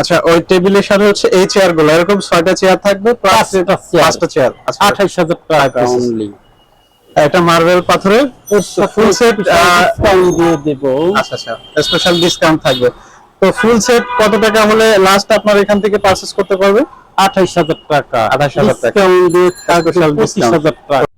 আচ্ছা, ওই টেবিলের সাথে হচ্ছে এই চেয়ার গুলো এরকম 6টা চেয়ার থাকবে, প্লাস 5টা চেয়ার। আচ্ছা, 28,000 টাকা অনলি। এটা মার্বেল পাথরের ফুল সেট ডিসকাউন্ট দিয়ে দেব। আচ্ছা আচ্ছা, স্পেশাল ডিসকাউন্ট থাকবে। তো ফুল সেট কত টাকা হলে লাস্ট আপনার এখান থেকে পারচেজ করতে পারবে? 28,000 টাকা। 28,000 টাকা ডিসকাউন্ট দিয়ে স্পেশাল ডিসকাউন্ট। 25,000 টাকা।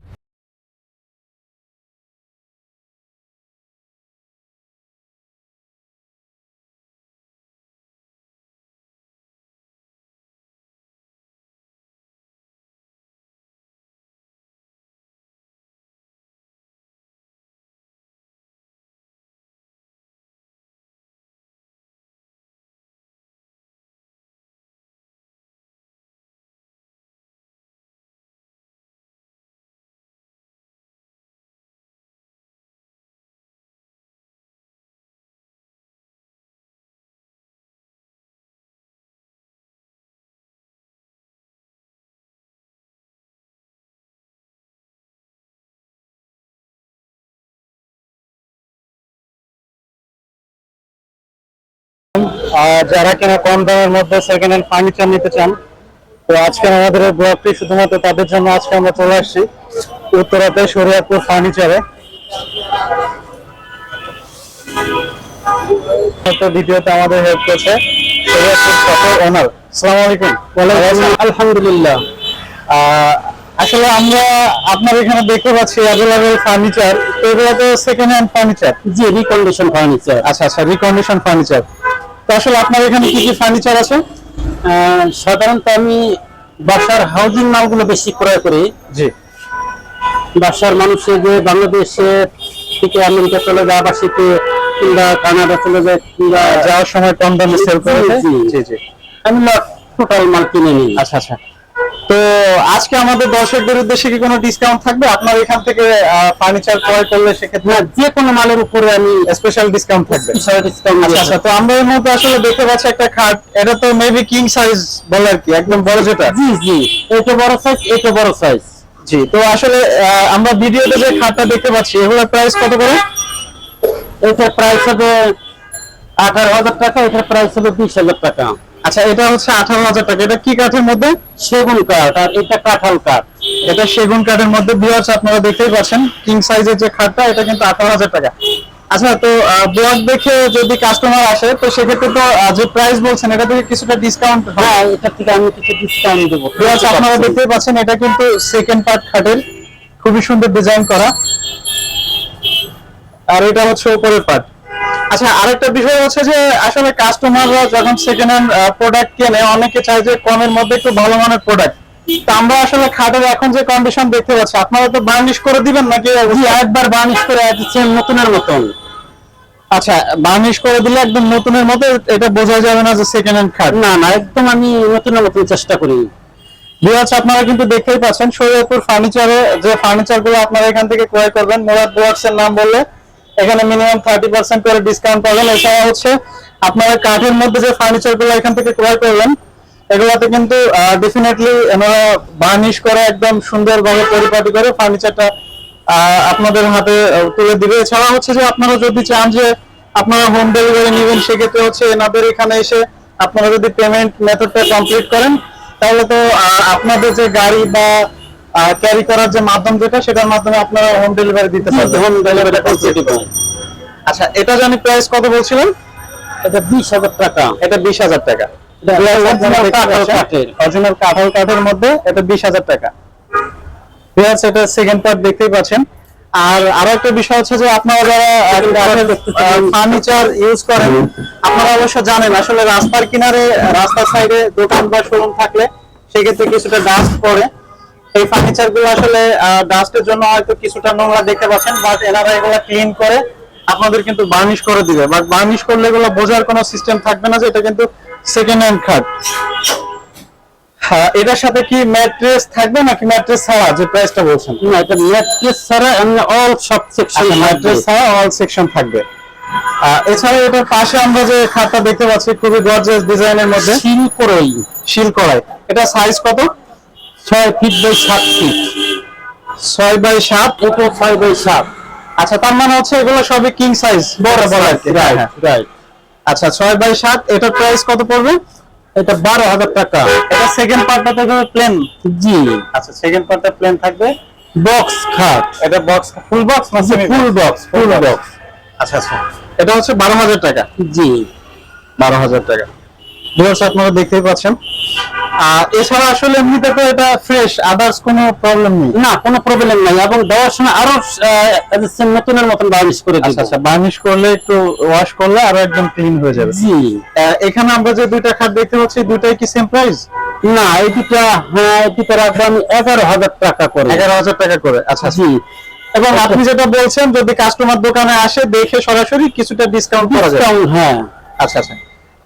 যারা কিনা কম দামের মধ্যে সেকেন্ড হ্যান্ড ফার্নিচার নিতে চান, তো আজকে আমাদের এই ব্লগটি শুধুমাত্র তাদের জন্য। আজকে আমরা চলে আসছি উত্তরাতে শরীয়তপুর ফার্নিচারে। ভিডিওতে আমাদের হেল্প করছে শরীয়তপুর শপের ওনার। আসসালামু আলাইকুম। আলহামদুলিল্লাহ। আসলে আমরা আপনার এখানে দেখতে পাচ্ছি অ্যাভেলেবল ফার্নিচার, তো এগুলো তো সেকেন্ড হ্যান্ড ফার্নিচার। জি, রিকন্ডিশন ফার্নিচার। আচ্ছা আচ্ছা, রিকন্ডিশন ফার্নিচার। তো আসলে আপনার এখানে কি কি ফার্নিচার আছে? সাধারণত আমি বাসার হাউজিং মালগুলো বেশি ক্রয় করি। জি, বাসার মানুষের যে বাংলাদেশে থেকে আমেরিকা চলে যায় বাসিতে, কিংবা কানাডা চলে যায়, কিংবা যাওয়ার সময় কম দামে সেল করে দেয়। জি জি জি। আমি টোটাল মাল কিনে নিই। আচ্ছা আচ্ছা। তো আজকে আমাদের দর্শকদের উদ্দেশ্যে কি কোনো ডিসকাউন্ট থাকবে আপনার এখান থেকে ফার্নিচার ক্রয় করলে? সেক্ষেত্রে যে কোনো মালের উপরে আমি স্পেশাল ডিসকাউন্ট থাকবে। Special discount. আচ্ছা আচ্ছা। তো আমরা এর মধ্যে আসলে দেখতে পাচ্ছি একটা খাট, এটা তো মেবি কিং সাইজ বলে আর কি, একদম বড় যেটা। জি জি, এটা বড় সাইজ, এটা বড় সাইজ। জি। তো আসলে আমরা ভিডিওতে যে খাটটা দেখতে পাচ্ছি এগুলোর প্রাইস কত করে? এটার প্রাইস হবে 18,000 টাকা, এটার প্রাইস হবে 20,000 টাকা। আচ্ছা, এটা হচ্ছে 18,000 টাকা। এটা কি কাঠের মধ্যে? সেগুন কাঠ, আর এটা কাঁঠাল কাঠ। এটা সেগুন কাঠের মধ্যে। ভিউয়ার্স, আপনারা দেখতেই পাচ্ছেন কিং সাইজের যে খাটটা, এটা কিন্তু 18,000 টাকা। আচ্ছা, তো ব্লগ দেখে যদি কাস্টমার আসে, তো সেক্ষেত্রে তো যে প্রাইস বলছেন এটা থেকে কিছুটা ডিসকাউন্ট? হ্যাঁ, এটা থেকে আমি কিছু ডিসকাউন্ট দেবো। ভিউয়ার্স, আপনারা দেখতেই পাচ্ছেন এটা কিন্তু সেকেন্ড পার্ট খাটের, খুবই সুন্দর ডিজাইন করা, আর এটা হচ্ছে উপরের পার্ট। আচ্ছা, আরেকটা বিষয় হচ্ছে যে আসলে কাস্টমাররা যখন সেকেন্ড হ্যান্ড প্রোডাক্ট কেনে, অনেকে চায় যে কমের মধ্যে একটু ভালো মানের প্রোডাক্ট। তো আমরা আসলে খাটের এখন যে কন্ডিশন দেখতে পাচ্ছি, আপনারা তো বার্নিশ করে দিবেন নাকি? একবার বার্নিশ করে দিচ্ছেন নতুনের মতন। আচ্ছা, বার্নিশ করে দিলে একদম নতুনের মতো, এটা বোঝা যাবে না যে সেকেন্ড হ্যান্ড খাট। না না, একদম আমি নতুনের মতন চেষ্টা করি। ভিউয়ার্স, আপনারা কিন্তু দেখতেই পাচ্ছেন শরীয়তপুর ফার্নিচারে যে ফার্নিচার গুলো আপনারা এখান থেকে ক্রয় করবেন, মুরাদ বুয়ার্কস এর নাম বললে এখানে মিনিমাম 30% করে ডিসকাউন্ট পাবেন। এছাড়া হচ্ছে আপনারা কাঠের মধ্যে যে ফার্নিচার গুলো এখান থেকে ক্রয় করবেন, এগুলাতে কিন্তু ডেফিনেটলি এনারা বার্নিশ করে একদম সুন্দরভাবে পরিপাটি করে ফার্নিচারটা আপনাদের হাতে তুলে দিবে। এছাড়া হচ্ছে যে আপনারা যদি চান যে আপনারা হোম ডেলিভারি নেবেন, সেক্ষেত্রে হচ্ছে এনাদের এখানে এসে আপনারা যদি পেমেন্ট মেথডটা কমপ্লিট করেন, তাহলে তো আপনাদের যে গাড়ি বা ক্যারি করার যে মাধ্যম যেটা, সেটার মাধ্যমে আপনারা হোম ডেলিভারি দিতে পারবেন। হোম ডেলিভারি করতে দেব। আচ্ছা, এটা জানি প্রাইস কত বলছিলেন? এটা 20,000 টাকা। এটা 20,000 টাকা। অরিজিনাল কাঁঠাল কাঠের মধ্যে এটা 20,000 টাকা। এটা সেকেন্ড পার্ট দেখতেই পাচ্ছেন। আর আরো একটা বিষয় হচ্ছে যে আপনারা যারা ফার্নিচার ইউজ করেন, আপনারা অবশ্য জানেন আসলে রাস্তার কিনারে, রাস্তার সাইডে দোকান বা শোরুম থাকলে সেক্ষেত্রে কিছুটা ডাস্ট পড়ে। এই ফার্নিচার গুলো আসলে ডাস্টের জন্য হয়তো কিছুটা নোংরা দেখতে পাচ্ছেন, বাট এনারা এগুলো ক্লিন করে আপনাদের কিন্তু বার্নিশ করে দিবে। বাট বার্নিশ করলে এগুলো বোঝার কোনো সিস্টেম থাকবে না যে এটা কিন্তু সেকেন্ড হ্যান্ড খাট। হ্যাঁ, এটার সাথে কি ম্যাট্রেস থাকবে নাকি ম্যাট্রেস ছাড়া যে প্রাইসটা বলছেন? না, এটা ম্যাট্রেস ছাড়া এমনি অল সব সেকশন। ম্যাট্রেস ছাড়া অল সেকশন থাকবে। এছাড়া এটার পাশে আমরা যে খাটটা দেখতে পাচ্ছি খুবই গর্জিয়াস ডিজাইনের মধ্যে, শিল করাই। এটা সাইজ কত? 6 ফিট বাই 7 ফিট। 6 বাই 7। এটা 6 বাই 7। আচ্ছা, তার মানে হচ্ছে এগুলো সবই কিং সাইজ, বড় বড় আর কি। রাইট। আচ্ছা, 6 বাই 7। এটার প্রাইস কত পড়বে? এটা 12,000 টাকা। এটা সেকেন্ড পার্টটা থাকবে প্লেন। জি। আচ্ছা, সেকেন্ড পার্টটা প্লেন থাকবে। বক্স খাট। এটা বক্স, ফুল বক্স না semi? Full box, full box. আচ্ছা আচ্ছা, এটা হচ্ছে 12,000 টাকা। জি। 12,000 টাকা। ভিউয়ার্স আপনারা দেখতেই পাচ্ছেন। এছাড়া আসলে এমনিতে তো এটা ফ্রেশ, আদার্স কোনো প্রবলেম নেই। না, কোনো প্রবলেম নাই, এবং দেওয়ার সময় আরো নতুনের মতন বার্নিশ করে দিব। আচ্ছা আচ্ছা, বার্নিশ করলে একটু ওয়াশ করলে আরো একদম ক্লিন হয়ে যাবে। জি। এখানে আমরা যে দুইটা খাট দেখতে পাচ্ছি, দুইটাই কি সেম প্রাইস? না, এই দুটা, হ্যাঁ, এই দুটা রাখবো আমি 11,000 টাকা করে। 11,000 টাকা করে। আচ্ছা। জি। এবং আপনি যেটা বলছেন, যদি কাস্টমার দোকানে আসে দেখে সরাসরি কিছুটা ডিসকাউন্ট করা যাবে। ডিসকাউন্ট, হ্যাঁ। আচ্ছা আচ্ছা,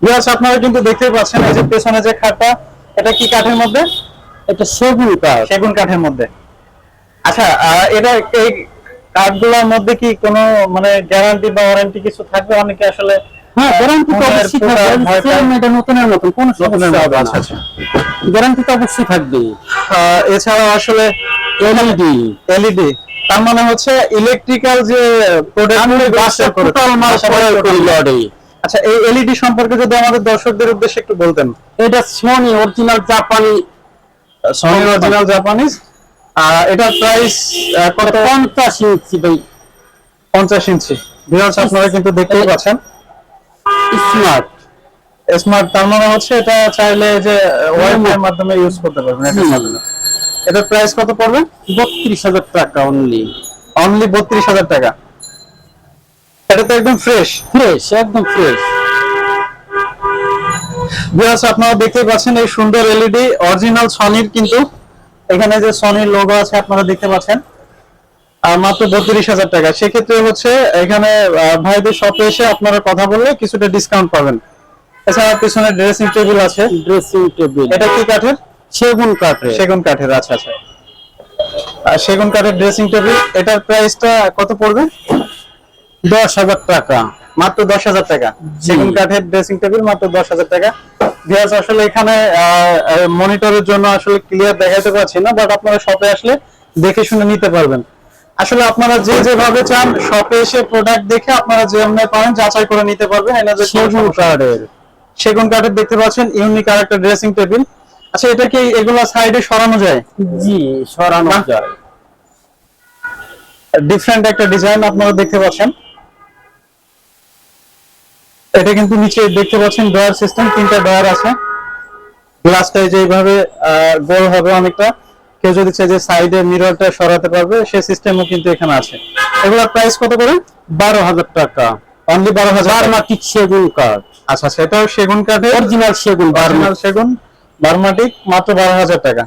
ভিউয়ার্স আপনারা কিন্তু দেখতেই পাচ্ছেন, এই যে পেছনে যে খাটটা, এটা কি কাঠের মধ্যে? এটা সেগুন কাঠ। সেগুন কাঠের মধ্যে। আচ্ছা, এটা এই কাঠগুলোর মধ্যে কি কোনো মানে গ্যারান্টি বা ওয়ারেন্টি কিছু থাকবে? অনেকে আসলে হ্যাঁ, গ্যারান্টি তো ফোনের অবশ্যই পোকা, থাকবে। ভয়টা- সেম এটা নতুনের মতন, কোনো নতুনের সমস্যা মতো। হবে না। আচ্ছা আচ্ছা। গ্যারান্টি তো অবশ্যই থাকবে। এছাড়াও আসলে এলইডি। এলইডি, তার মানে হচ্ছে ইলেকট্রিক্যাল যে প্রোডাক্ট। আচ্ছা, এই এলইডি সম্পর্কে যদি আমাদের দর্শকদের উদ্দেশ্যে একটু বলতেন। এটা সোনি অরিজিনাল জাপানি, সনি অরিজিনাল জাপানিজ। এটার প্রাইস কত? 50 ইঞ্চি ভাই। 50 ইঞ্চি। ভিউয়ার্স আপনারা কিন্তু দেখতেই পাচ্ছেন, স্মার্ট। স্মার্ট, তার মানে হচ্ছে এটা চাইলে যে ওয়াইফাই এর মাধ্যমে ইউজ করতে পারবেন এটার মাধ্যমে। এটার প্রাইস কত পড়বে? 32,000 টাকা অনলি। অনলি 32,000 টাকা। এটা তো একদম ফ্রেশ। ফ্রেশ, একদম ফ্রেশ। ভিউয়ার্স আপনারা দেখতেই পাচ্ছেন, এই সুন্দর এলইডি অরিজিনাল সনির, কিন্তু এখানে যে সনির লোগো আছে আপনারা দেখতে পাচ্ছেন। আর মাত্র 32,000 টাকা। সেক্ষেত্রে হচ্ছে এখানে ভাইদের শপে এসে আপনারা কথা বললে কিছুটা ডিসকাউন্ট পাবেন। এছাড়া পিছনে ড্রেসিং টেবিল আছে। ড্রেসিং টেবিল এটা কি কাঠের? সেগুন কাঠের। সেগুন কাঠের। আচ্ছা আচ্ছা, আর সেগুন কাঠের ড্রেসিং টেবিল, এটার প্রাইসটা কত পড়বে? 10,000 টাকা। মাত্র 10,000 টাকা। জি। সেগুন কাঠের ড্রেসিং টেবিল মাত্র 10,000 টাকা। ভিউয়ার্স আসলে এখানে মনিটরের জন্য আসলে ক্লিয়ার দেখাতে পারছি না, বাট আপনারা শপে আসলে দেখে শুনে নিতে পারবেন। আসলে আপনারা যে যেভাবে চান শপে এসে প্রোডাক্ট দেখে আপনারা যেমন পারেন যাচাই করে নিতে পারবেন। এনাদের সেগুন কাঠের। সেগুন কাঠের দেখতে পাচ্ছেন ইউনিক আর একটা ড্রেসিং টেবিল। আচ্ছা, এটা কি এগুলা সাইডে সরানো যায়? জি, সরানো যায়। ডিফারেন্ট একটা ডিজাইন আপনারা দেখতে পাচ্ছেন। এটা কিন্তু নিচে দেখতে পাচ্ছেন ড্রয়ার সিস্টেম, 3টা ড্রয়ার আছে। গ্লাসটা যেভাবে গোল হবে অনেকটা, কেউ যদি চায় যে সাইডে মিররটা সরাতে পারবে, সেই সিস্টেমও কিন্তু এখানে আছে। এগুলোর প্রাইস কত করে? 12,000 টাকা। অনলি 12,000। বারমাটিক সেগুন কাঠ। আচ্ছা, সেটাও সেগুন কাঠের, অরিজিনাল সেগুন, অরিজিনাল সেগুন, বারমাটিক, মাত্র 12,000 টাকা।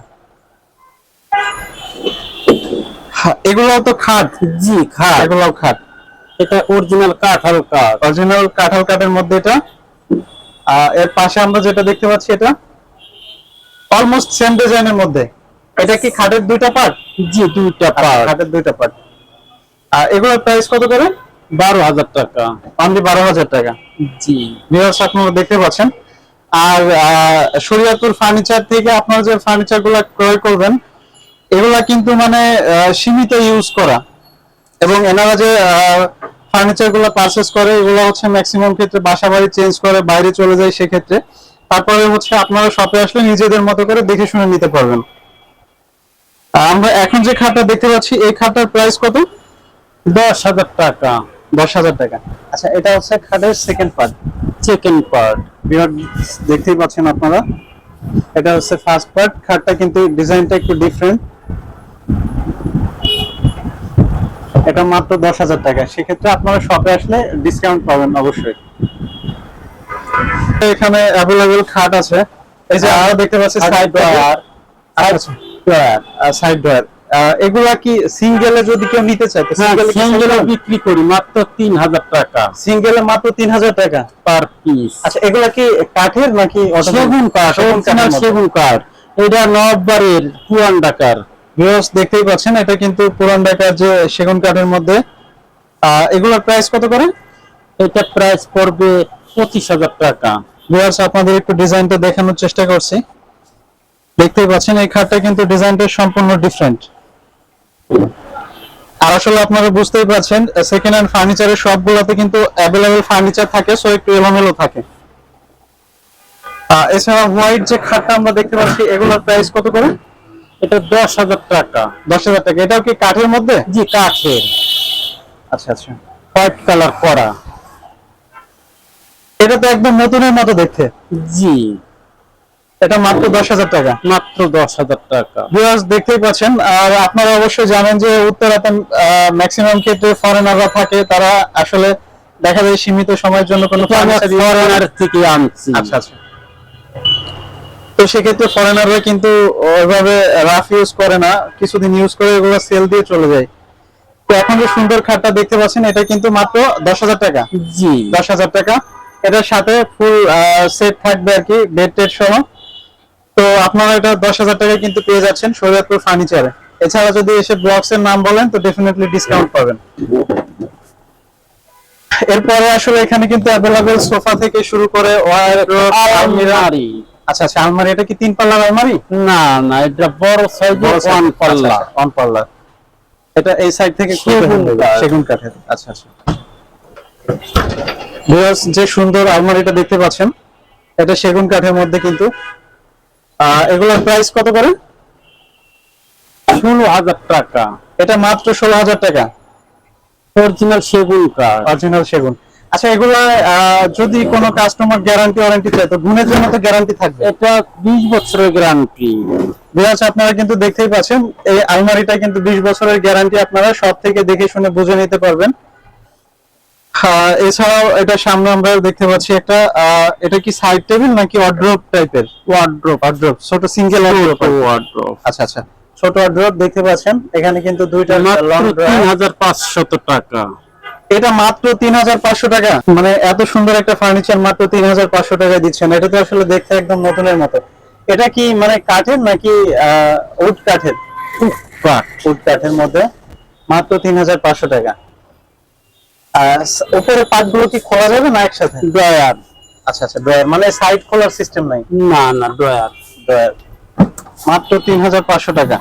এগুলো তো খাট। জি, খাট। এগুলোও খাট। এটা অরিজিনাল কাঁঠাল কাঠ। অরিজিনাল কাঁঠাল কাঠের মধ্যে এটা। এর পাশে আমরা যেটা দেখতে পাচ্ছি, এটা অলমোস্ট সেম ডিজাইনের মধ্যে। এটা কি খাটের দুইটা পার্ট? জি, দুইটা পার্ট। খাটের দুইটা পার্ট। এগুলোর প্রাইস কত করে? 12,000 টাকা। অনলি 12,000 টাকা। জি। ভিউয়ার্স আপনারা দেখতে পাচ্ছেন। আর শরীয়তপুর ফার্নিচার থেকে আপনারা যে ফার্নিচার গুলা ক্রয় করবেন, এগুলা কিন্তু মানে সীমিত ইউজ করা, এবং এনারা যে ফার্নিচার গুলো পারচেজ করে এগুলো হচ্ছে ম্যাক্সিমাম ক্ষেত্রে বাসা বাড়ি চেঞ্জ করে বাইরে চলে যায়। সেক্ষেত্রে তারপরে হচ্ছে আপনারা শপে আসলে নিজেদের মতো করে দেখে শুনে নিতে পারবেন। আমরা এখন যে খাটটা দেখতে পাচ্ছি, এই খাটটার প্রাইস কত? 10,000 টাকা। 10,000 টাকা। আচ্ছা, এটা হচ্ছে খাটের সেকেন্ড পার্ট। Second part. দেখতেই পাচ্ছেন আপনারা, এটা হচ্ছে ফার্স্ট পার্ট। খাটটা কিন্তু ডিজাইনটা একটু ডিফারেন্ট। এটা মাত্র 10,000 টাকা। সেক্ষেত্রে আপনারা শপে আসলে ডিসকাউন্ট পাবেন অবশ্যই। এখানে অ্যাভেলেবল খাট আছে। এই যে আরো দেখতে পাচ্ছি সাইড ড্রয়ার। সাইড ড্রয়ার, এগুলা কি সিঙ্গেলে যদি কেউ নিতে চায় তো সিঙ্গেলে বিক্রি করি মাত্র 3,000 টাকা। সিঙ্গেলে মাত্র 3,000 টাকা পার পিস। আচ্ছা, এগুলা কি কাঠের নাকি সেগুন কাঠ? অরিজিনাল সেগুন কাঠ। এটা নববাড়ির পুরান ঢাকার। ভিউয়ার্স দেখতেই পাচ্ছেন, এটা কিন্তু পুরান ঢাকার যে সেগুন কাঠের মধ্যে। এগুলোর প্রাইস কত করে? এটা প্রাইস পড়বে 25,000 টাকা। ভিউয়ার্স আপনাদের একটু ডিজাইনটা দেখানোর চেষ্টা করছি। দেখতেই পাচ্ছেন এই খাটটা কিন্তু ডিজাইনটা সম্পূর্ণ ডিফারেন্ট। আর আসলে আপনারা বুঝতেই পারছেন, সেকেন্ড হ্যান্ড ফার্নিচারের সবগুলোতে কিন্তু অ্যাভেলেবল ফার্নিচার থাকে, সো একটু এলোমেলো থাকে। এছাড়া হোয়াইট যে খাটটা আমরা দেখতে পাচ্ছি এগুলোর প্রাইস কত করে? এটা 10,000 টাকা। 10,000 টাকা। এটাও কি কাঠের মধ্যে? জি, কাঠের, আচ্ছা আচ্ছা। হোয়াইট কালার করা। এটা তো একদম নতুনের মতো দেখতে। জি, এটা মাত্র 10,000 টাকা। মাত্র 10,000 টাকা। ভিউয়ার্স দেখতেই পাচ্ছেন। আর আপনারা অবশ্যই জানেন যে উত্তরাতে ম্যাক্সিমাম ক্ষেত্রে ফরেনাররা থাকে, তারা আসলে দেখা যায় সীমিত সময়ের জন্য কোনো ফরেনার থেকে আনছি। আচ্ছা আচ্ছা। তো সেক্ষেত্রে ফরেনাররা কিন্তু ওইভাবে রাফ ইউজ করে না, কিছুদিন ইউজ করে এগুলো সেল দিয়ে চলে যায়। তো এখন যে সুন্দর খাটটা দেখতে পাচ্ছেন এটা কিন্তু মাত্র 10,000 টাকা। জি, 10,000 টাকা। এটার সাথে ফুল সেট থাকবে আর কি, বেড টেড সহ। তো আপনারা এটা 10,000 টাকায় কিন্তু পেয়ে যাচ্ছেন শরীয়তপুর ফার্নিচারে। এছাড়া যদি এসে ব্লগস এর নাম বলেন তো ডেফিনেটলি ডিসকাউন্ট পাবেন। এরপরে আসলে এখানে কিন্তু অ্যাভেলেবেল সোফা থেকে শুরু করে আলমারি। আচ্ছা আচ্ছা, আলমারি। এটা কি 3 পাল্লার আলমারি? না না, এটা বড় সাইজের ওয়ান পাল্লা। ওয়ান পাল্লা। এটা এই সাইড থেকে সেগুন কাঠের। আচ্ছা আচ্ছা। ভিউয়ার্স যে সুন্দর আলমারিটা দেখতে পাচ্ছেন এটা সেগুন কাঠের মধ্যে কিন্তু। এগুলোর প্রাইস কত করে? 16,000 টাকা। এটা মাত্র 16,000 টাকা। অরিজিনাল সেগুন কাঠ। অরিজিনাল সেগুন। আচ্ছা, এগুলো যদি কোনো কাস্টমার গ্যারান্টি ওয়ারেন্টি চায় তো গুণের জন্য তো গ্যারান্টি থাকবে? এটা 20 বছরের গ্যারান্টি। ভিউয়ার্স আপনারা কিন্তু দেখতেই পাচ্ছেন এই আলমারিটা কিন্তু 20 বছরের গ্যারান্টি, আপনারা সব থেকে দেখে শুনে বুঝে নিতে পারবেন। এছাড়াও এটা সামনে আমরা দেখতে পাচ্ছি একটা, এটা কি সাইড টেবিল নাকি ওয়ার্ড্রোব টাইপের? ওয়ার্ড্রোব, ছোট সিঙ্গেল ওয়ার্ড্রোব। আচ্ছা আচ্ছা, ছোট ওয়ার্ড্রোব দেখতে পাচ্ছেন। এখানে কিন্তু দুইটা লং ড্রয়ার। 3,500 টাকা। এটা মাত্র 3,500 টাকা। মানে এত সুন্দর একটা ফার্নিচার মাত্র 3,500 টাকায় দিচ্ছেন, এটা তো আসলে দেখতে একদম নতুনের মতো। এটা কি মানে কাঠের নাকি উড কাঠের? উড কাঠের মধ্যে মাত্র 3,500 টাকা। আর উপরে পাটগুলো কি খোলা যাবে না একসাথে? ড্রয়ার। আচ্ছা আচ্ছা, ড্রয়ার মানে সাইড খোলার সিস্টেম নাই? না না, ড্রয়ার। ড্রয়ার। মাত্র 3,500 টাকা।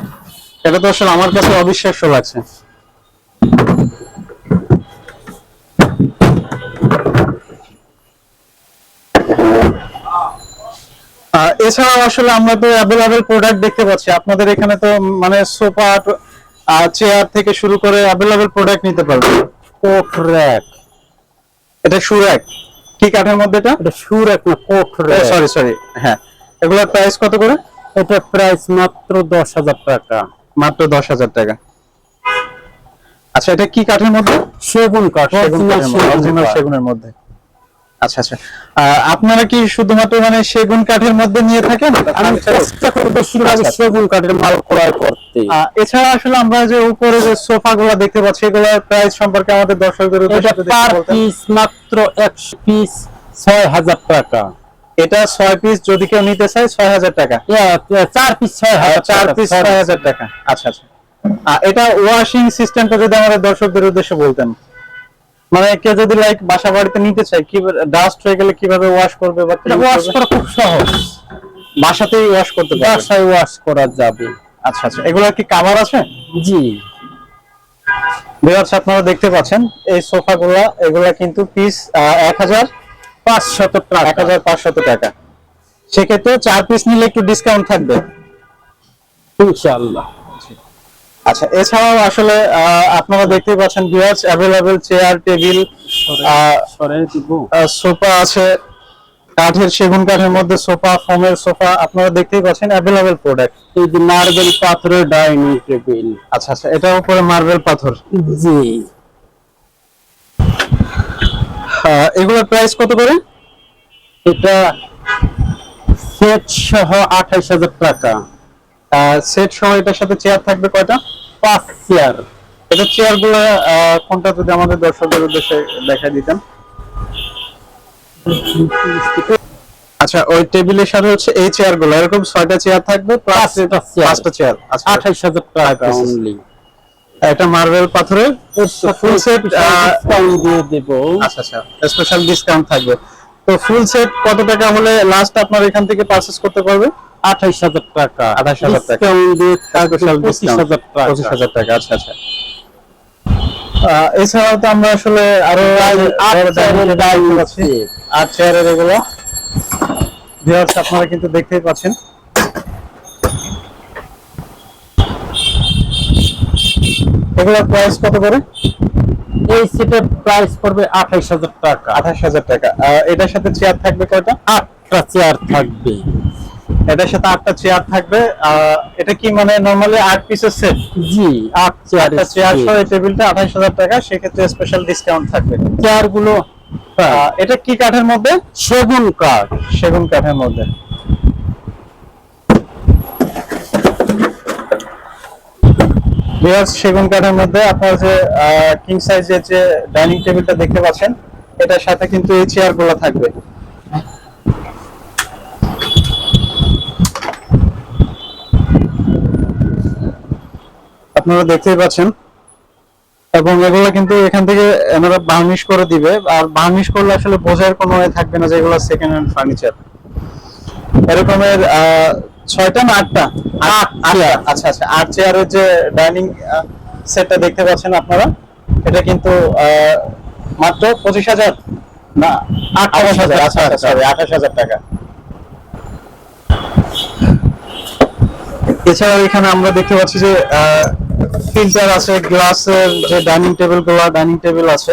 এটা তো আসলে আমার কাছে অবিশ্বাস্য লাগছে। এছাড়াও আসলে আমরা তো অ্যাভেলেবেল প্রোডাক্ট দেখতে পাচ্ছি আপনাদের এখানে, তো মানে সোফা চেয়ার থেকে শুরু করে অ্যাভেলেবেল প্রোডাক্ট নিতে পারবেন। Coat rack. এটা সুরাক কি কাঠের মধ্যে? এটা সুরাক না, কোট র‍্যাক। সরি সরি, হ্যাঁ। এগুলোর প্রাইস কত করে? এটা প্রাইস মাত্র 10,000 টাকা। মাত্র 10,000 টাকা। আচ্ছা, এটা কি কাঠের মধ্যে? সেগুন কাঠ। অরিজিনাল সেগুনের মধ্যে। আচ্ছা আচ্ছা। আপনারা কি শুধুমাত্র মানে সেগুন কাঠের মধ্যে নিয়ে থাকেন? আমি চেষ্টা করি বেশিরভাগ সেগুন কাঠের মাল ক্রয় করতে। এছাড়া আসলে আমরা যে উপরে যে সোফাগুলো দেখতে পাচ্ছি এগুলোর প্রাইস সম্পর্কে আমাদের দর্শকদের উদ্দেশ্যে যদি পার বলতেন। পিস মাত্র 1 পিস 6,000 টাকা। এটা 6 পিস যদি কেউ নিতে চায় 6,000 টাকা। 4 পিস 6,000। 4 পিস 6,000 টাকা। আচ্ছা আচ্ছা। এটা ওয়াশিং সিস্টেমটা যদি আমাদের দর্শকদের উদ্দেশ্যে বলতেন, মানে কেউ যদি লাইক বাসা বাড়িতে নিতে চায়, কি ডাস্ট হয়ে গেলে কিভাবে ওয়াশ করবে বা ওয়াশ করা খুব সহজ। বাসাতেই ওয়াশ করতে পারবে? বাসায় ওয়াশ করা যাবে। আচ্ছা আচ্ছা। এগুলো কি কভার আছে? জি। ভিউয়ার্স আপনারা দেখতে পাচ্ছেন এই সোফাগুলা, এগুলা কিন্তু পিস 1,500 টাকা। 1,500 টাকা। সেক্ষেত্রে 4 পিস নিলে একটু ডিসকাউন্ট থাকবে ইনশাআল্লাহ। আচ্ছা, এছাড়াও আসলে আপনারা দেখতেই পাচ্ছেন viewers available chair table sofa আছে, কাঠের সেগুন কাঠের মধ্যে সোফা, ফোমের সোফা, আপনারা দেখতেই পাচ্ছেন অ্যাভেলেবেল প্রোডাক্ট। এই যে মার্বেল পাথরের ডাইনিং টেবিল। আচ্ছা আচ্ছা, এটার উপরে মার্বেল পাথর। জি। এগুলোর প্রাইস কত করে? এটা সেট সহ 28,000 টাকা। সেট সহ এটার সাথে চেয়ার থাকবে কয়টা? 5 চেয়ার। এটা চেয়ার গুলো কোনটা যদি আমাদের দর্শকদের উদ্দেশ্যে দেখাই দিতেন। আচ্ছা, ওই টেবিলের সাথে হচ্ছে এই চেয়ার গুলো, এরকম 6টা চেয়ার থাকবে, 5টা চেয়ার। আচ্ছা, 28,000 টাকা অনলি। এটা মার্বেল পাথরের ফুল সেট ডিসকাউন্ট দিয়ে দেব। আচ্ছা আচ্ছা, স্পেশাল ডিসকাউন্ট থাকবে। তো ফুল সেট কত টাকা হলে লাস্ট আপনার এখান থেকে পারচেজ করতে পারবে? 28,000 টাকা। 28,000 টাকা। ডিসকাউন্ট দিয়ে স্পেশাল 25,000 টাকা। 25,000 টাকা। আচ্ছা আচ্ছা। এছাড়াও তো আমরা আসলে আরো আর চেয়ারের এগুলো ভিউয়ার্স আপনারা কিন্তু দেখতেই পাচ্ছেন। এগুলোর প্রাইস কত করে? এই সেটের প্রাইস পড়বে 28,000 টাকা। 28,000 টাকা। এটার সাথে চেয়ার থাকবে কয়টা? 8টা চেয়ার থাকবে। এটার সাথে 8টা চেয়ার থাকবে। এটা কি মানে নরমালি 8 পিসের সেট? জি, 8 চেয়ার। চেয়ার সহ এই টেবিলটা 28,000 টাকা, সেক্ষেত্রে স্পেশাল ডিসকাউন্ট থাকবে। চেয়ার গুলো এটা কি কাঠের মধ্যে? সেগুন কাঠ। সেগুন কাঠের মধ্যে। ভিউয়ার্স সেগুন কাঠের মধ্যে আপনারা যে কিং সাইজের যে ডাইনিং টেবিলটা দেখতে পাচ্ছেন, এটার সাথে কিন্তু এই চেয়ারগুলো থাকবে। আপনারা দেখতেই পাচ্ছেন, এবং এগুলো কিন্তু এখান থেকে এনারা বার্নিশ করে দিবে। আর বার্নিশ করলে আসলে বোঝার কোনো ওয়ে থাকবে না যে এগুলো সেকেন্ড হ্যান্ড ফার্নিচার। এরকমের 6টা না 8টা? 8 চেয়ার। আচ্ছা আচ্ছা, 8 চেয়ারের যে ডাইনিং সেটটা দেখতে পাচ্ছেন আপনারা, এটা কিন্তু মাত্র 25,000 না 28,000। আচ্ছা আচ্ছা, সরি 28,000 টাকা। এছাড়াও এখানে আমরা দেখতে পাচ্ছি যে ফিল্টার আছে, গ্লাসের যে ডাইনিং টেবিল গুলো, ডাইনিং টেবিল আছে।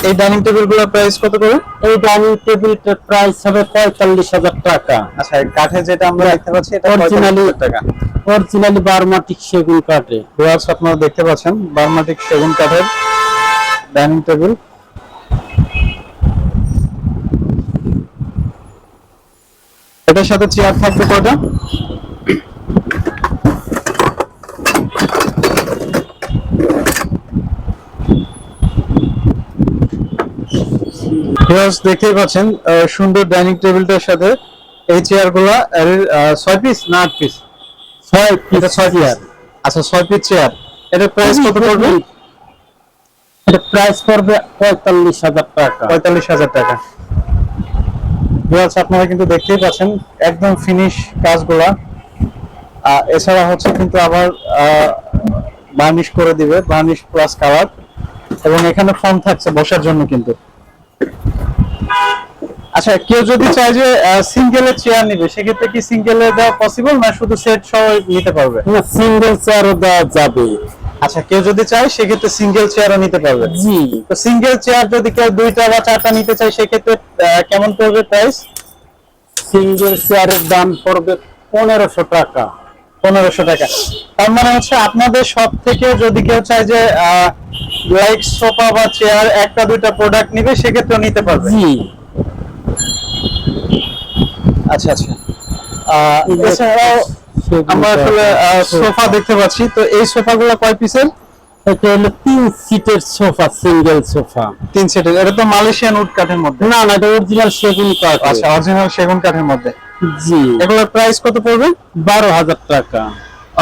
এই ডাইনিং টেবিল গুলোর প্রাইস কত করে? এই ডাইনিং টেবিলটার প্রাইস হবে 45,000 টাকা। আচ্ছা, কাঠে যেটা আমরা দেখতে পাচ্ছি এটা অরিজিনালি 45,000 টাকা। অরিজিনালি বার্মাটিক সেগুন কাঠে। ভিউয়ার্স আপনারা দেখতে পাচ্ছেন বার্মাটিক সেগুন কাঠের ডাইনিং টেবিল। এটার সাথে চেয়ার থাকবে কয়টা? ভিউয়ার্স দেখতেই পাচ্ছেন সুন্দর ডাইনিং টেবিলটার সাথে এই চেয়ারগুলো 6 পিস না 8 পিস? 6 piece chair. আচ্ছা, 6 পিস চেয়ার। এটার প্রাইস কত পড়বে? এটা প্রাইস পড়বে 45,000 টাকা। 45,000 টাকা। ভিউয়ার্স আপনারা কিন্তু দেখতেই পাচ্ছেন একদম ফিনিশ কাজগুলা। এছাড়া হচ্ছে কিন্তু আবার বার্নিশ করে দিবে, বার্নিশ প্লাস কালার, এবং এখানে ফোম থাকছে বসার জন্য কিন্তু। আচ্ছা, কেউ যদি চায় যে সিঙ্গেলের চেয়ার নিবে, সেক্ষেত্রে কি সিঙ্গেলে দেওয়া পসিবল না শুধু সেট সহ নিতে পারবে? না, সিঙ্গেল চেয়ারও দেওয়া যাবে। আচ্ছা, কেউ যদি চায় সেক্ষেত্রে সিঙ্গেল চেয়ারও নিতে পারবে। জি। তো সিঙ্গেল চেয়ার যদি কেউ 2টা বা 4টা নিতে চায়, সেক্ষেত্রে কেমন পড়বে প্রাইস? সিঙ্গেল চেয়ারের দাম পড়বে 1500 টাকা। 1500 টাকা। তার মানে হচ্ছে আপনাদের সব থেকে যদি কেউ চায় যে লাইক সোফা বা চেয়ার 1টা 2টা প্রোডাক্ট নিবে, সেক্ষেত্রে নিতে পারবে। জি। আচ্ছা আচ্ছা। এছাড়াও আমরা আসলে সোফা দেখতে পাচ্ছি, তো এই সোফাগুলো কয় পিসের? এটা হলো 3 সিটের সোফা, সিঙ্গেল সোফা। 3 সিটের। এটা তো মালয়েশিয়ান উড কাঠের মধ্যে? না না, এটা অরিজিনাল সেগুন কাঠ। আচ্ছা, অরিজিনাল সেগুন কাঠের মধ্যে। জি। এগুলোর প্রাইস কত পড়বে? 12,000 টাকা।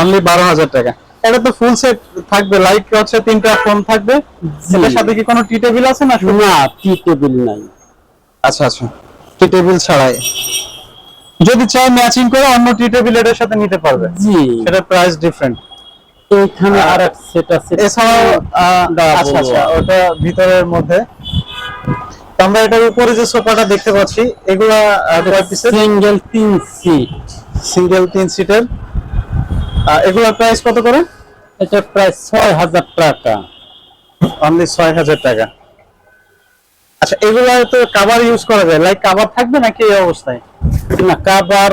অনলি 12,000 টাকা। এটা তো ফুল সেট থাকবে, লাইক হচ্ছে 3টা ফোন থাকবে। এটার সাথে কি কোনো টি টেবিল আছে না? না, টি টেবিল নাই। আচ্ছা আচ্ছা, টি টেবিল ছাড়াই। যদি চাই ম্যাচিং করে অন্য টি টেবিল এটার সাথে নিতে পারবে। জি। সেটার প্রাইস ডিফারেন্ট। এখানে আরেক সেট আছে। এছাড়াও আচ্ছা আচ্ছা, ওটা ভিতরের মধ্যে। তো আমরা এটার উপরে যে সোফাটা দেখতে পাচ্ছি, এগুলা কয় পিসের? Single 3 seat. সিঙ্গেল 3 সিটের। এগুলোর প্রাইস কত করে? এটা প্রাইস 6,000 টাকা। অনলি 6,000 টাকা। আচ্ছা, এগুলা তো কভার ইউজ করা যায়, লাইক কভার থাকবে নাকি এই অবস্থায়? না, কভার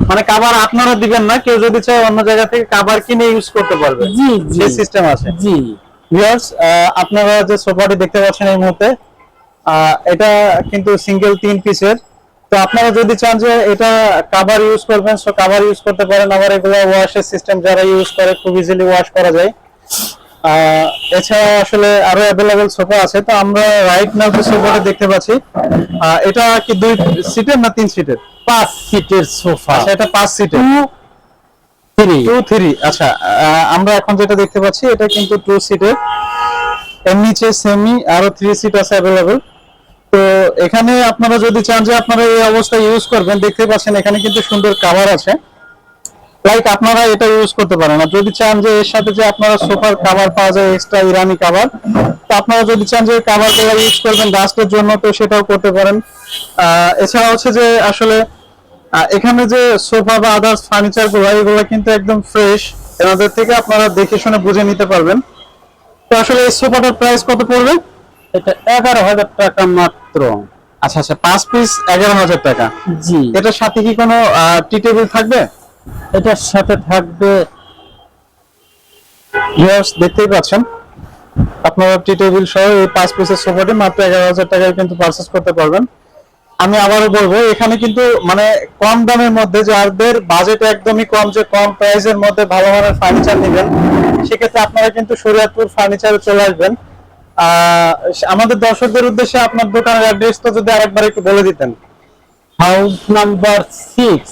মানে কভার আপনারা দিবেন না, কেউ যদি চায় অন্য জায়গা থেকে কভার কিনে ইউজ করতে পারবে। জি জি, সেই সিস্টেম আছে। জি। ভিউয়ার্স আপনারা যে সোফাটি দেখতে পাচ্ছেন এই মুহূর্তে, এটা কিন্তু সিঙ্গেল 3 পিসের। তো আপনারা যদি চান যে এটা কভার ইউজ করবেন, সো কভার ইউজ করতে পারেন। আবার এগুলো ওয়াশের সিস্টেম যারা ইউজ করে খুব ইজিলি ওয়াশ করা যায়। এছাড়া আসলে আরো অ্যাভেলেবেল সোফা আছে। তো আমরা রাইট নাও যে সোফাটা দেখতে পাচ্ছি, এটা কি 2 সিটের না 3 সিটের? 5 সিটের সোফা। আচ্ছা, এটা 5 সিটের। 2 3। আচ্ছা, আমরা এখন যেটা দেখতে পাচ্ছি এটা কিন্তু 2 সিটের। এর নিচে সেমি আরো 3 সিট আছে অ্যাভেলেবেল। তো এখানে আপনারা যদি চান যে আপনারা এই অবস্থায় ইউজ করবেন, দেখতে পাচ্ছেন এখানে কিন্তু সুন্দর কভার আছে। লাইক আপনারা এটা ইউজ করতে পারেন। আর যদি চান যে এর সাথে যে আপনারা সোফার কভার পাওয়া যায় এক্সট্রা ইরানি কভার, তো আপনারা যদি চান যে কভার গুলো ইউজ করবেন ডাস্টের জন্য, তো সেটাও করতে পারেন। এছাড়া হচ্ছে যে আসলে এখানে যে সোফা বা আদার্স ফার্নিচার গুলো এগুলো কিন্তু একদম ফ্রেশ, এনাদের থেকে আপনারা দেখে শুনে বুঝে নিতে পারবেন। তো আসলে এই সোফাটার প্রাইস কত পড়বে? এটা 11,000 টাকা মাত্র। আচ্ছা আচ্ছা, 5 পিস 11,000 টাকা। জি, এটার সাথে কি কোনো টি টেবিল থাকবে? এটার সাথে থাকবে। ভিউয়ার্স দেখতেই পাচ্ছেন, আপনারা টি টেবিল সহ এই 5 পিসের সোফাটি মাত্র 11,000 টাকায় কিন্তু পারচেজ করতে পারবেন। আমি আবারও বলবো, এখানে কিন্তু মানে কম দামের মধ্যে, যাদের বাজেট একদমই কম, যে কম প্রাইসের মধ্যে ভালো মানের ফার্নিচার নেবেন, সেক্ষেত্রে আপনারা কিন্তু শরীয়তপুর ফার্নিচারে চলে আসবেন। আমাদের দর্শকদের উদ্দেশ্যে আপনার দোকানের অ্যাড্রেসটা যদি আরেকবার একটু বলে দিতেন। হাউস নাম্বার 6,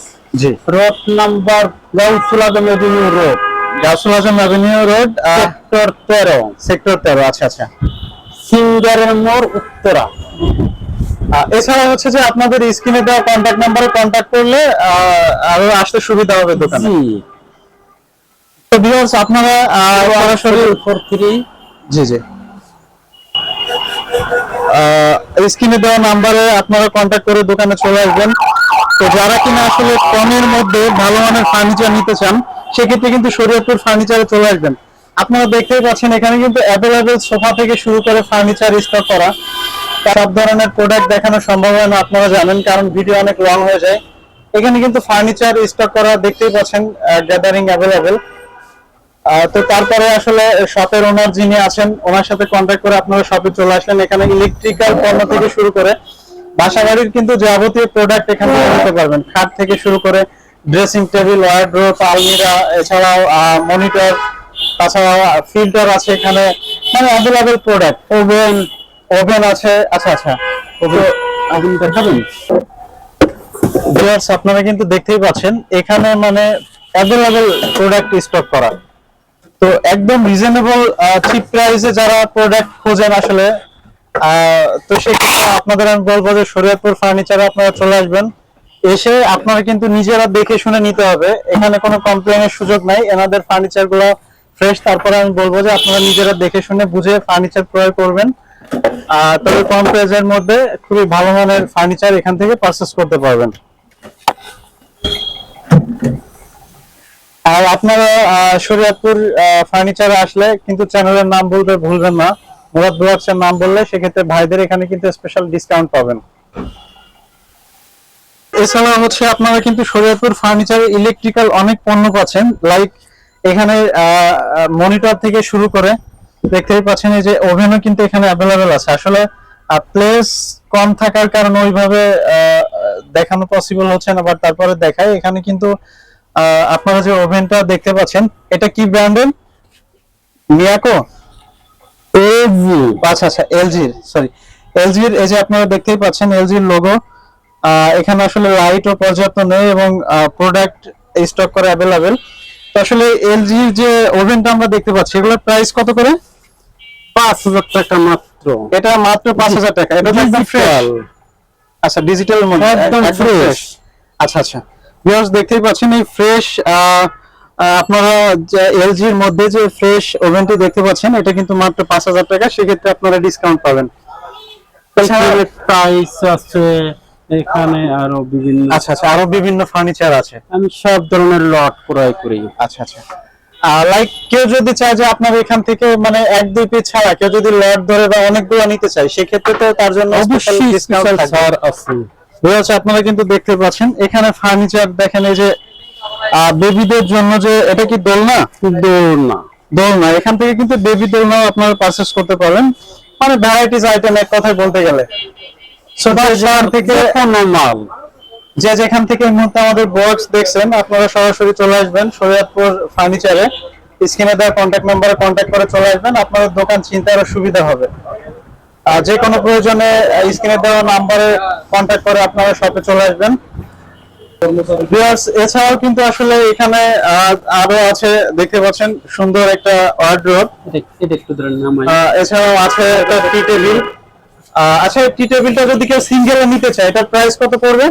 জি, রোড নাম্বার গাউসুল আজম এভিনিউ রোড, গাউসুল আজম অ্যাভিনিউ রোড, সেক্টর 13, সেক্টর 13। আচ্ছা আচ্ছা। সিঙ্গারের মোড়, উত্তরা। এছাড়া হচ্ছে যে আপনাদের স্ক্রিনে দেওয়া কন্ট্যাক্ট নাম্বারে কন্ট্যাক্ট করলে আরো আসতে সুবিধা হবে দোকানে। জি, তো ভিউয়ার্স আপনারা সরাসরি 43। জি জি স্ক্রিনে দেওয়া নাম্বারে আপনারা কন্ট্যাক্ট করে দোকানে চলে আসবেন। তো যারা কিনা আসলে কমের মধ্যে ভালো মানের ফার্নিচার নিতে চান, সেক্ষেত্রে কিন্তু শরীয়তপুর ফার্নিচারে চলে আসবেন। আপনারা দেখতেই পাচ্ছেন এখানে কিন্তু অ্যাভেলেবেল সোফা থেকে শুরু করে ফার্নিচার স্টক করা। সব ধরনের প্রোডাক্ট দেখানো সম্ভব হয় না, আপনারা জানেন, কারণ ভিডিও অনেক লং হয়ে যায়। এখানে কিন্তু ফার্নিচার স্টক করা দেখতেই পাচ্ছেন, গ্যাদারিং অ্যাভেলেবেল। তো তারপরে আসলে শপের ওনার যিনি আছেন, ওনার সাথে কন্ট্যাক্ট করে আপনারা শপে চলে আসলেন। এখানে ইলেকট্রিক্যাল পণ্য থেকে শুরু করে বাসা বাড়ির কিন্তু যাবতীয় প্রোডাক্ট এখান থেকে নিতে পারবেন। খাট থেকে শুরু করে ড্রেসিং টেবিল, ওয়ার্ড্রোব, আলমিরা, এছাড়াও মনিটর, তাছাড়া ফিল্টার আছে এখানে, মানে অ্যাভেলেবেল প্রোডাক্ট। ওভেন আছে। আচ্ছা আচ্ছা, আপনি দেখাবেন? ভিউয়ার্স আপনারা কিন্তু দেখতেই পাচ্ছেন এখানে মানে অ্যাভেলেবেল প্রোডাক্ট স্টক করা। তো একদম রিজনেবল চিপ প্রাইসে যারা প্রোডাক্ট খোঁজেন আসলে, তো সেক্ষেত্রে আপনাদের আমি বলবো যে শরীয়তপুর ফার্নিচারে আপনারা চলে আসবেন। এসে আপনারা কিন্তু নিজেরা দেখে শুনে নিতে হবে, এখানে কোনো কমপ্লেনের সুযোগ নাই। এনাদের ফার্নিচার গুলো ফ্রেশ। তারপরে আমি বলবো যে আপনারা নিজেরা দেখে শুনে বুঝে ফার্নিচার ক্রয় করবেন। তবে কম প্রাইসের মধ্যে খুবই ভালো মানের ফার্নিচার এখান থেকে পারচেজ করতে পারবেন। আর আপনারা শরীয়তপুর ফার্নিচারে আসলে কিন্তু চ্যানেলের নাম বলতে ভুলবেন না, মুরাদ ব্লগস এর নাম বললে সেক্ষেত্রে ভাইদের এখানে কিন্তু স্পেশাল ডিসকাউন্ট পাবেন। এছাড়া হচ্ছে আপনারা কিন্তু শরীয়তপুর ফার্নিচারে ইলেকট্রিক্যাল অনেক পণ্য পাচ্ছেন। লাইক এখানে মনিটর থেকে শুরু করে দেখতেই পাচ্ছেন, এই যে ওভেনও কিন্তু এখানে অ্যাভেলেবেল আছে। আসলে প্লেস কম থাকার কারণে ওইভাবে দেখানো পসিবল হচ্ছে না, বাট তারপরে দেখাই। এখানে কিন্তু আপনারা যে ওভেনটা দেখতে পাচ্ছেন, এটা কি ব্র্যান্ডের? মিয়াকো, এলজি। আচ্ছা আচ্ছা, এলজির, সরি এলজির। এই যে আপনারা দেখতেই পাচ্ছেন এলজির লোগো। এখানে আসলে লাইটও পর্যাপ্ত নেই এবং প্রোডাক্ট স্টক করে অ্যাভেলেবেল। তো আসলে এলজির যে ওভেনটা আমরা দেখতে পাচ্ছি, এগুলোর প্রাইস কত করে? 5,000 টাকা মাত্র। এটা মাত্র 5,000 টাকা। এটা তো একদম ফ্রেশ। আচ্ছা, ডিজিটাল মধ্যে একদম ফ্রেশ। আচ্ছা আচ্ছা, ভিউয়ার্স দেখতেই পাচ্ছেন এই ফ্রেশ, আপনারা যে এলজির মধ্যে যে ফ্রেশ ওভেনটি দেখতে পাচ্ছেন, এটা কিন্তু মাত্র 5,000 টাকা। সেক্ষেত্রে আপনারা ডিসকাউন্ট পাবেন। এখানে টাইলস আছে, এখানে আরো বিভিন্ন। আচ্ছা আচ্ছা, আরো বিভিন্ন ফার্নিচার আছে। আমি সব ধরনের লট ক্রয় করি। আচ্ছা আচ্ছা, লাইক কেউ যদি চায় যে আপনার এখান থেকে মানে 1-2 পিস ছাড়া কেউ যদি লট ধরে বা অনেকগুলো নিতে চায়, সেক্ষেত্রে তো তার জন্য অবশ্যই ডিসকাউন্ট ছাড় আছে। রয়েছে। আপনারা কিন্তু দেখতে পাচ্ছেন এখানে ফার্নিচার দেখেন, এই যে বেবিদের জন্য যে এটা কি দোলনা? দোলনা। দোলনা, এখান থেকে কিন্তু বেবি দোলনাও আপনারা পারচেজ করতে পারেন। মানে ভ্যারাইটিস আইটেম এক কথায় বলতে গেলে। সেখান থেকে কোনো মাল, যে যেখান থেকে এই মুহূর্তে আমাদের বক্স দেখছেন, আপনারা সরাসরি চলে আসবেন শরীয়তপুর ফার্নিচারে। স্ক্রিনে দেওয়া কন্ট্যাক্ট নাম্বারে কন্ট্যাক্ট করে চলে আসবেন, আপনাদের দোকান চিনতে আরো সুবিধা হবে। আর যে কোনো প্রয়োজনে স্ক্রিনে দেওয়া নাম্বারে কন্ট্যাক্ট করে আপনারা শপে চলে আসবেন। ভিউয়ার্স এছাড়াও কিন্তু আসলে এখানে আরো আছে, দেখতে পাচ্ছেন সুন্দর একটা ওয়ার্ডরোব। এটা একটু ধরে নামাই। এছাড়াও আছে একটা টি টেবিল। আচ্ছা, টি টেবিলটা যদি কেউ সিঙ্গেলে নিতে চায়, এটার প্রাইস কত পড়বে?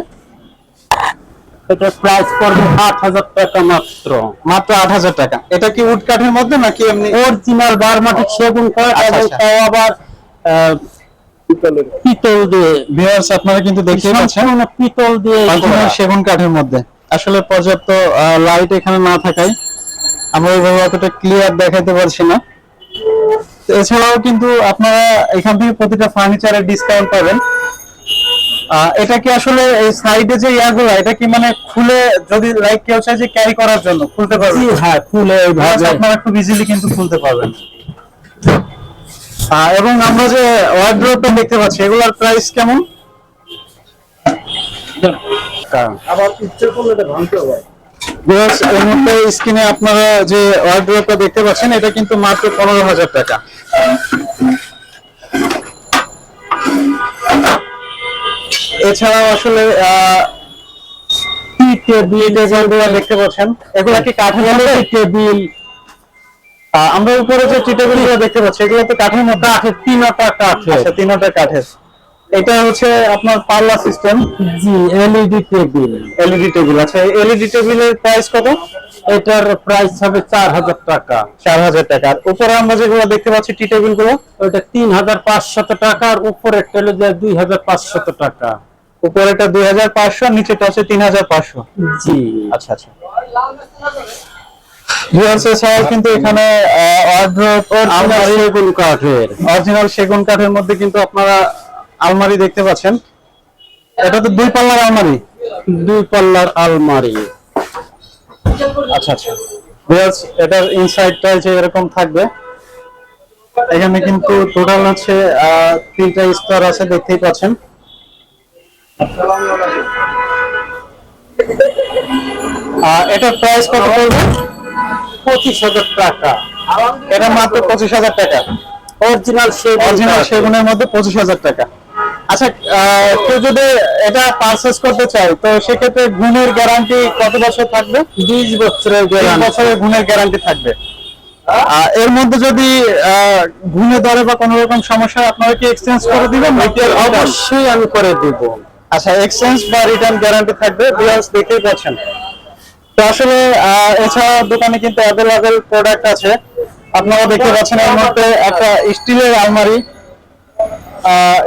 এটার প্রাইস পড়বে 8,000 টাকা মাত্র। মাত্র 8,000 টাকা। এটা কি উড কাঠের মধ্যে নাকি এমনি অরিজিনাল বারমাটিক সেগুন কাঠ, আচ্ছা, এবং আচ্ছা। তাও আবার পিতল দিয়ে, ভিউয়ার্স আপনারা কিন্তু দেখতেই পাচ্ছেন সম্পূর্ণ পিতল দিয়ে অরিজিনাল করা। সেগুন কাঠের মধ্যে। আসলে পর্যাপ্ত লাইট এখানে না থাকায় আমরা ওইভাবে অতটা ক্লিয়ার দেখাতে পারছি না। তো এছাড়াও কিন্তু আপনারা এখান থেকে প্রতিটা ফার্নিচারের ডিসকাউন্ট পাবেন। এটা কি আসলে এই সাইডে যে ইয়াগুলো, এটা কি মানে খুলে যদি লাইক কেউ চায় যে ক্যারি করার জন্য খুলতে পারবেন? জি হ্যাঁ, খুলে এইভাবে আপনারা খুব ইজিলি কিন্তু খুলতে পারবেন। এবং আমরা যে ওয়ার্ড্রোবটা দেখতে পাচ্ছি এগুলোর প্রাইস কেমন? আবার ইচ্ছে করলে এটা ভাঙতে হবে। ভিউয়ার্স এই মুহূর্তে স্ক্রিনে আপনারা যে ওয়ার্ড্রোবটা দেখতে পাচ্ছেন এটা কিন্তু মাত্র 15,000 টাকা। এছাড়াও আসলে টেবিল যেগুলো দেখতে পাচ্ছেন এগুলা কি কাঠের মধ্যে? টেবিল, আমরা উপরে যে টি টেবিল গুলো দেখতে পাচ্ছি এগুলো তো কাঠের মধ্যে? কাঠের, তিনটা কাঠের। আচ্ছা, তিনটা কাঠের। এটা হচ্ছে আপনার পাল্লা সিস্টেম। জি, এলইডি টেবিল। LED table. আচ্ছা, এলইডি টেবিলের প্রাইস কত? এটার প্রাইস হবে 4,000 টাকা। 4,000 টাকা। আর উপরে আমরা যেগুলো দেখতে পাচ্ছি টি টেবিল গুলো, ওইটা 3,500 টাকা, আর উপরের টেলে যায় 2,500 টাকা। উপরেটা 2,500, নিচেটা হচ্ছে 3,500। জি আচ্ছা আচ্ছা। ভিউয়ার্স এছাড়াও কিন্তু এখানে ওয়ার্ড্রোব আলমারি সেগুন কাঠের, অরিজিনাল সেগুন কাঠের মধ্যে কিন্তু আপনারা আলমারি দেখতে পাচ্ছেন। এটা তো 2 পাল্লার আলমারি। 2 পাল্লার আলমারি। আচ্ছা আচ্ছা। ভিউয়ার্স এটার ইনসাইডটা যে এরকম থাকবে। এখানে কিন্তু টোটাল হচ্ছে 3টা স্তর আছে, দেখতেই পাচ্ছেন। এটার প্রাইস কত পড়বে? 25,000 টাকা। এটা মাত্র 25,000 টাকা। অরিজিনাল অরিজিনাল সেগুনের মধ্যে 25,000 টাকা। আচ্ছা, কেউ যদি এটা পারচেজ করতে চায় তো সেক্ষেত্রে গুণের গ্যারান্টি কত বছর থাকবে? 20 বছরের 20 গ্যারান্টি। বছরের গুণের গ্যারান্টি থাকবে। এর মধ্যে যদি গুণে ধরে বা কোনো রকম সমস্যা হয় আপনারা কি এক্সচেঞ্জ করে দিবেন? অবশ্যই আমি করে দেব। আচ্ছা, এক্সচেঞ্জ বা রিটার্ন গ্যারান্টি থাকবে। ভিউয়ার্স দেখতেই পাচ্ছেন। তো আসলে এছাড়া দোকানে কিন্তু অ্যাভেলেবেল প্রোডাক্ট আছে। আপনারা দেখতে পাচ্ছেন এর মধ্যে একটা স্টিলের আলমারি।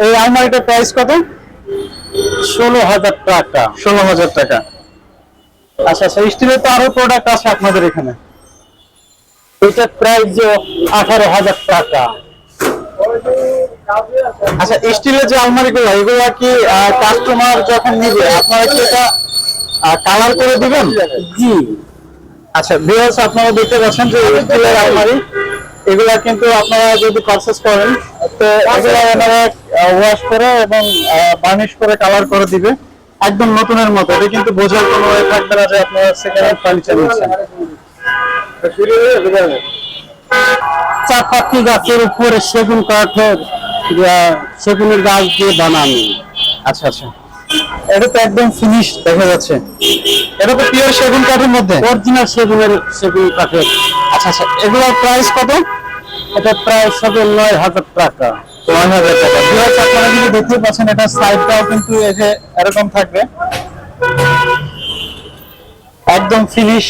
এই আলমারিটার প্রাইস কত? 16,000 টাকা। 16,000 টাকা। আচ্ছা আচ্ছা, স্টিলের তো আরো প্রোডাক্ট আছে আপনাদের এখানে। এটার প্রাইস 18,000 টাকা। আচ্ছা, স্টিলের যে আলমারিগুলো এগুলা কি কাস্টমার যখন নিবে আপনারা কি এটা কালার করে দিবেন? জি আচ্ছা ভিউয়ার্স আপনারা দেখতে পাচ্ছেন যে স্টিলের আলমারি এগুলা কিন্তু আপনারা যদি পারচেজ করেন তো এগুলা ওনারা ওয়াশ করে এবং বার্নিশ করে কালার করে দিবে একদম নতুনের মতো। এটা কিন্তু বোঝার কোনো ওয়ে থাকবে না যে আপনারা সেকেন্ড হ্যান্ড ফার্নিচার নিচ্ছেন। চাপাতি গাছের উপরে সেগুন কাঠের, সেগুনের গাছ দিয়ে বানানো। আচ্ছা আচ্ছা, এটা তো একদম ফিনিশ দেখা যাচ্ছে। এটা তো পিওর সেগুন কাঠের মধ্যে? অরিজিনাল সেগুন কাঠের। আচ্ছা আচ্ছা, এগুলোর প্রাইস কত? এটা প্রাইস হবে 9,000 টাকা। 9,000 টাকা। ভিউয়ার্স আপনারা কিন্তু দেখতেই পাচ্ছেন এটা সাইডটাও কিন্তু এই যে এরকম থাকবে একদম ফিনিশ।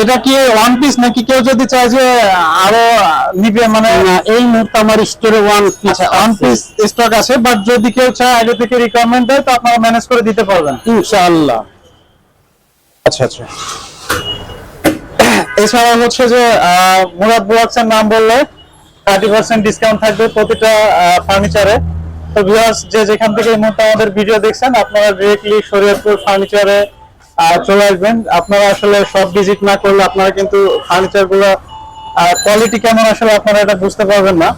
এটা কি ওয়ান পিস নাকি কেউ যদি চায় যে আরো নিবে মানে? এই মুহূর্তে আমার স্টোরে ওয়ান পিস স্টক আছে, বাট যদি কেউ চায় আগে থেকে রিকোয়ারমেন্ট দেয় তো আপনারা ম্যানেজ করে দিতে পারবেন ইনশাআল্লাহ। আচ্ছা আচ্ছা। এছাড়া হচ্ছে যে মুরাদ ব্লগস এর নাম বললে 30% ডিসকাউন্ট থাকবে প্রতিটা ফার্নিচারে। তো ভিউয়ার্স যে যেখান থেকে এই মুহূর্তে আমাদের ভিডিও দেখছেন আপনারা ডিরেক্টলি শরীয়তপুর ফার্নিচারে চলে আসবেন। আপনারা আসলে সব ভিজিট না করলে আপনারা কিন্তু ফার্নিচার গুলো কোয়ালিটি কেমন আসলে আপনারা এটা বুঝতে পারবেন না।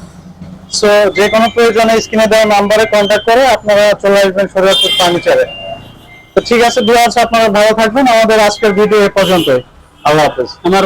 সো যে কোনো প্রয়োজনে স্ক্রিনে দেওয়া নাম্বারে কন্ট্যাক্ট করে আপনারা চলে আসবেন শরীয়তপুর ফার্নিচারে। তো ঠিক আছে ভিউয়ার্স, আপনারা ভালো থাকবেন। আমাদের আজকের ভিডিও এ পর্যন্তই। আল্লাহ হাফেজ। আমার